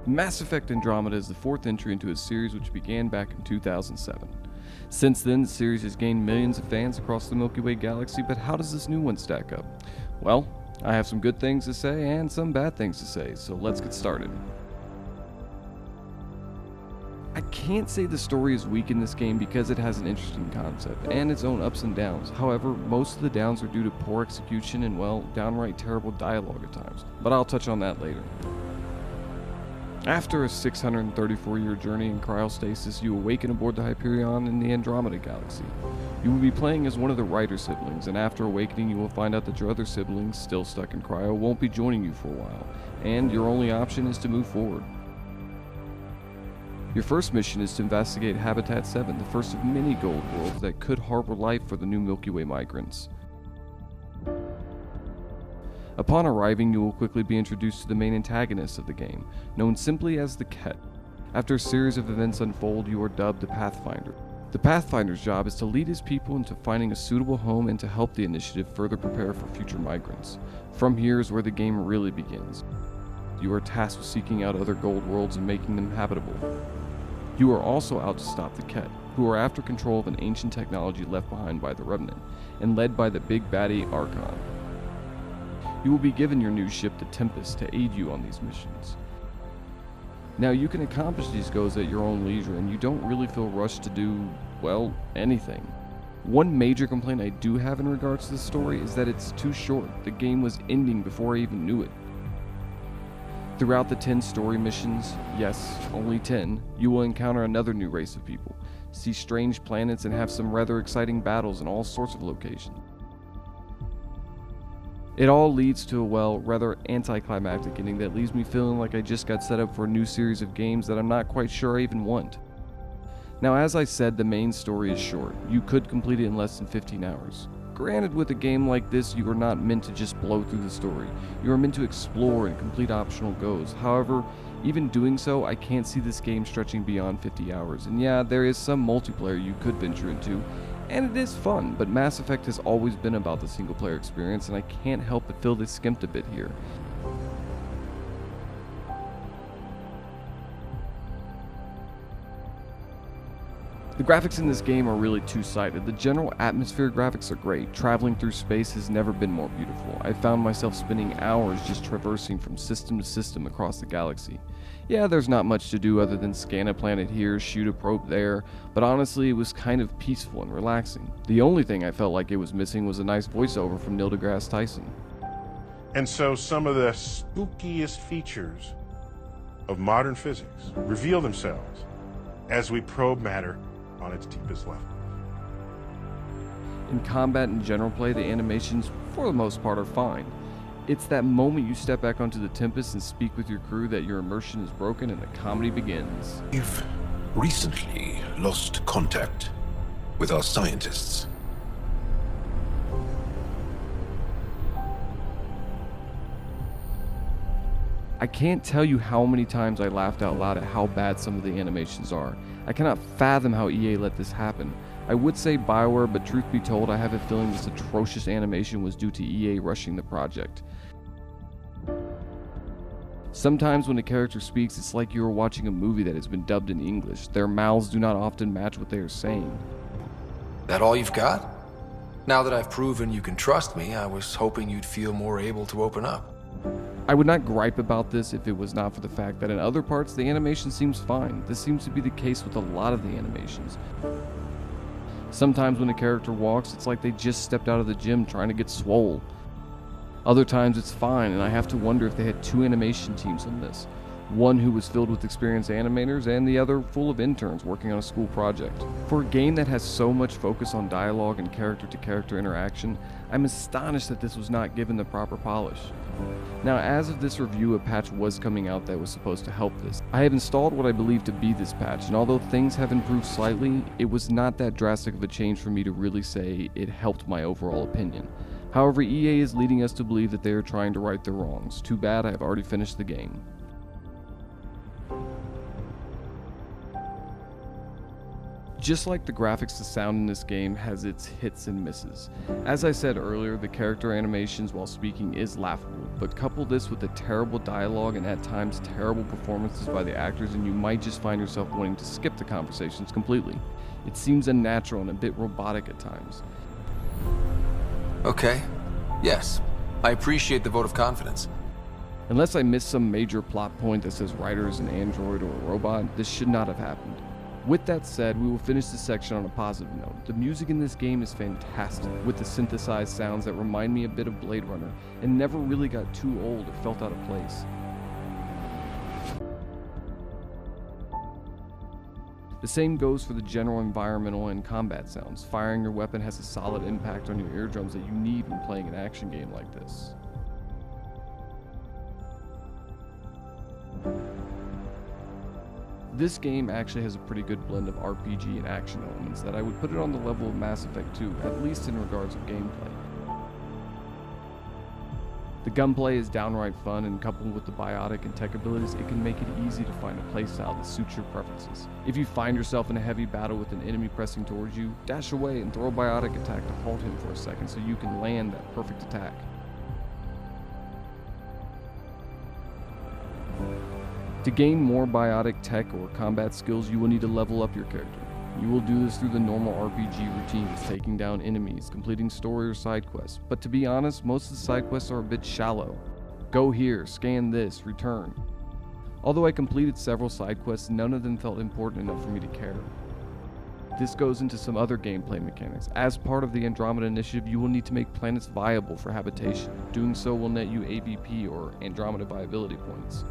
Mass Effect Andromeda is the fourth entry into a series which began back in 2007. Since then, the series has gained millions of fans across the Milky Way galaxy, but how does this new one stack up? Well, I have some good things to say and some bad things to say, so let's get started. I can't say the story is weak in this game because it has an interesting concept and its own ups and downs. However, most of the downs are due to poor execution and, well, downright terrible dialogue at times, but I'll touch on that later. After a 634-year journey in cryostasis, you awaken aboard the Hyperion in the Andromeda galaxy. You will be playing as one of the Ryder siblings, and after awakening you will find out that your other siblings, still stuck in cryo, won't be joining you for a while, and your only option is to move forward. Your first mission is to investigate Habitat 7, the first of many gold worlds that could harbor life for the new Milky Way migrants. Upon arriving, you will quickly be introduced to the main antagonist of the game, known simply as the Ket. After a series of events unfold, you are dubbed the Pathfinder. The Pathfinder's job is to lead his people into finding a suitable home and to help the initiative further prepare for future migrants. From here is where the game really begins. You are tasked with seeking out other gold worlds and making them habitable. You are also out to stop the Ket, who are after control of an ancient technology left behind by the Remnant, and led by the big baddie Archon. You will be given your new ship, the Tempest, to aid you on these missions. Now, you can accomplish these goals at your own leisure, and you don't really feel rushed to do, well, anything. One major complaint I do have in regards to the story is that it's too short. The game was ending before I even knew it. Throughout the 10 story missions, yes, only 10, you will encounter another new race of people, see strange planets, and have some rather exciting battles in all sorts of locations. It all leads to a, well, rather anticlimactic ending that leaves me feeling like I just got set up for a new series of games that I'm not quite sure I even want. Now, as I said, the main story is short. You could complete it in less than 15 hours. Granted, with a game like this, you are not meant to just blow through the story. You are meant to explore and complete optional goals. However, even doing so, I can't see this game stretching beyond 50 hours. And yeah, there is some multiplayer you could venture into, and it is fun, but Mass Effect has always been about the single player experience, and I can't help but feel they skimped a bit here. The graphics in this game are really two-sided. The general atmosphere graphics are great. Traveling through space has never been more beautiful. I found myself spending hours just traversing from system to system across the galaxy. Yeah, there's not much to do other than scan a planet here, shoot a probe there, but honestly it was kind of peaceful and relaxing. The only thing I felt like it was missing was a nice voiceover from Neil deGrasse Tyson. And so some of the spookiest features of modern physics reveal themselves as we probe matter on its deepest level. In combat and general play, the animations, for the most part, are fine. It's that moment you step back onto the Tempest and speak with your crew that your immersion is broken and the comedy begins. We've recently lost contact with our scientists. I can't tell you how many times I laughed out loud at how bad some of the animations are. I cannot fathom how EA let this happen. I would say BioWare, but truth be told, I have a feeling this atrocious animation was due to EA rushing the project. Sometimes when a character speaks, it's like you are watching a movie that has been dubbed in English. Their mouths do not often match what they are saying. That all you've got? Now that I've proven you can trust me, I was hoping you'd feel more able to open up. I would not gripe about this if it was not for the fact that in other parts the animation seems fine. This seems to be the case with a lot of the animations. Sometimes when a character walks, it's like they just stepped out of the gym trying to get swole. Other times it's fine, and I have to wonder if they had two animation teams on this. One who was filled with experienced animators, and the other full of interns working on a school project. For a game that has so much focus on dialogue and character-to-character interaction, I'm astonished that this was not given the proper polish. Now, as of this review, a patch was coming out that was supposed to help this. I have installed what I believe to be this patch, and although things have improved slightly, it was not that drastic of a change for me to really say it helped my overall opinion. However, EA is leading us to believe that they are trying to right their wrongs. Too bad I have already finished the game. Just like the graphics, the sound in this game has its hits and misses. As I said earlier, the character animations while speaking is laughable, but couple this with the terrible dialogue and at times terrible performances by the actors and you might just find yourself wanting to skip the conversations completely. It seems unnatural and a bit robotic at times. Okay. Yes. I appreciate the vote of confidence. Unless I missed some major plot point that says Ryder is an android or a robot, this should not have happened. With that said, we will finish this section on a positive note. The music in this game is fantastic, with the synthesized sounds that remind me a bit of Blade Runner, and never really got too old or felt out of place. The same goes for the general environmental and combat sounds. Firing your weapon has a solid impact on your eardrums that you need when playing an action game like this. This game actually has a pretty good blend of RPG and action elements that I would put it on the level of Mass Effect 2, at least in regards of gameplay. The gunplay is downright fun, and coupled with the biotic and tech abilities, it can make it easy to find a playstyle that suits your preferences. If you find yourself in a heavy battle with an enemy pressing towards you, dash away and throw a biotic attack to halt him for a second so you can land that perfect attack. To gain more biotic tech or combat skills, you will need to level up your character. You will do this through the normal RPG routines, taking down enemies, completing story or side quests, but to be honest, most of the side quests are a bit shallow. Go here, scan this, return. Although I completed several side quests, none of them felt important enough for me to care. This goes into some other gameplay mechanics. As part of the Andromeda initiative, you will need to make planets viable for habitation. Doing so will net you AVP or Andromeda viability points.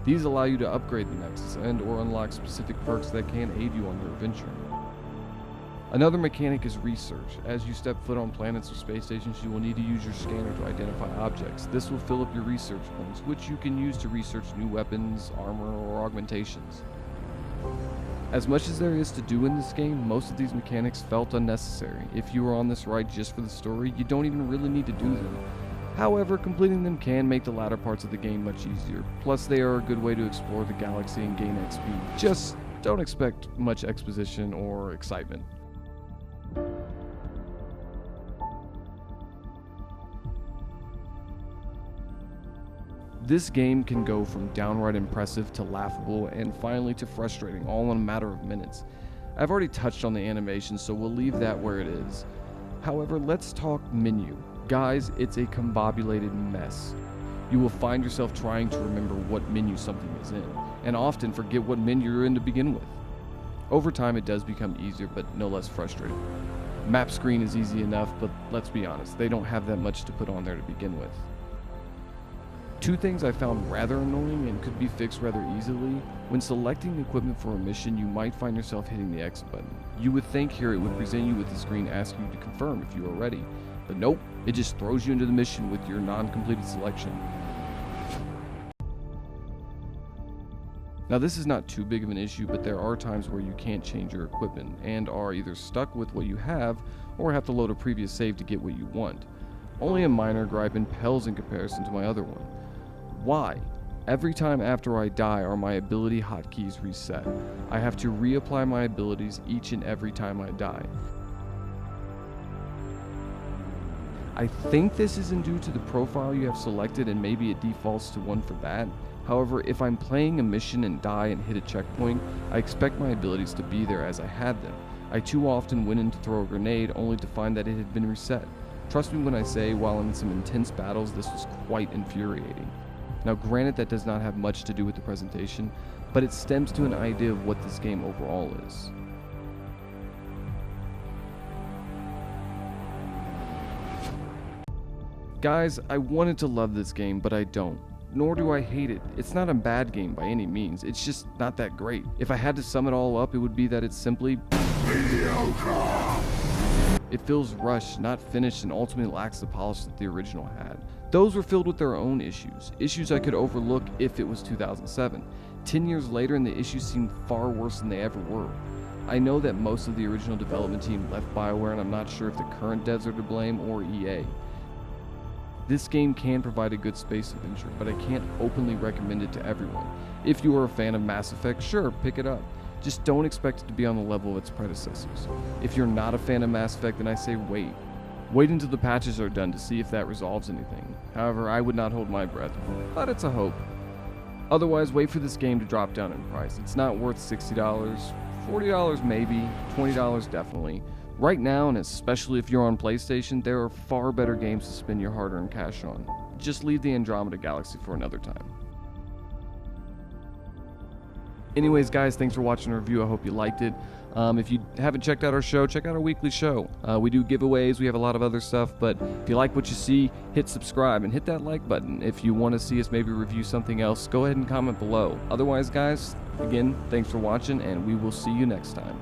These allow you to upgrade the Nexus and or unlock specific perks that can aid you on your adventure. Another mechanic is research. As you step foot on planets or space stations, you will need to use your scanner to identify objects. This will fill up your research points, which you can use to research new weapons, armor, or augmentations. As much as there is to do in this game, most of these mechanics felt unnecessary. If you are on this ride just for the story, you don't even really need to do them. However, completing them can make the latter parts of the game much easier. Plus, they are a good way to explore the galaxy and gain XP. Just don't expect much exposition or excitement. This game can go from downright impressive to laughable and finally to frustrating, all in a matter of minutes. I've already touched on the animation, so we'll leave that where it is. However, let's talk menu. Guys, it's a combobulated mess. You will find yourself trying to remember what menu something is in, and often forget what menu you're in to begin with. Over time it does become easier, but no less frustrating. Map screen is easy enough, but let's be honest, they don't have that much to put on there to begin with. Two things I found rather annoying and could be fixed rather easily. When selecting equipment for a mission, you might find yourself hitting the X button. You would think here it would present you with the screen asking you to confirm if you are ready. But nope, it just throws you into the mission with your non-completed selection. Now this is not too big of an issue, but there are times where you can't change your equipment and are either stuck with what you have or have to load a previous save to get what you want. Only a minor gripe and pales in comparison to my other one. Why? Every time after I die are my ability hotkeys reset. I have to reapply my abilities each and every time I die. I think this isn't due to the profile you have selected and maybe it defaults to one for that. However, if I'm playing a mission and die and hit a checkpoint, I expect my abilities to be there as I had them. I too often went in to throw a grenade only to find that it had been reset. Trust me when I say, while in some intense battles, this was quite infuriating. Now granted, that does not have much to do with the presentation, but it stems to an idea of what this game overall is. Guys, I wanted to love this game, but I don't. Nor do I hate it. It's not a bad game by any means, it's just not that great. If I had to sum it all up, it would be that it's simply mediocre. It feels rushed, not finished, and ultimately lacks the polish that the original had. Those were filled with their own issues I could overlook if it was 2007. 10 years later and the issues seem far worse than they ever were. I know that most of the original development team left BioWare, and I'm not sure if the current devs are to blame or EA. This game can provide a good space adventure, but I can't openly recommend it to everyone. If you are a fan of Mass Effect, sure, pick it up. just don't expect it to be on the level of its predecessors. If you're not a fan of Mass Effect, then I say wait. Wait until the patches are done to see if that resolves anything. However, I would not hold my breath, but it's a hope. Otherwise, wait for this game to drop down in price. It's not worth $60, $40 maybe, $20 definitely. Right now, and especially if you're on PlayStation, there are far better games to spend your hard-earned cash on. Just leave the Andromeda Galaxy for another time. Anyways, guys, thanks for watching the review. I hope you liked it. If you haven't checked out our show, check out our weekly show. We do giveaways. We have a lot of other stuff. But if you like what you see, hit subscribe and hit that like button. If you want to see us maybe review something else, go ahead and comment below. Otherwise, guys, again, thanks for watching, and we will see you next time.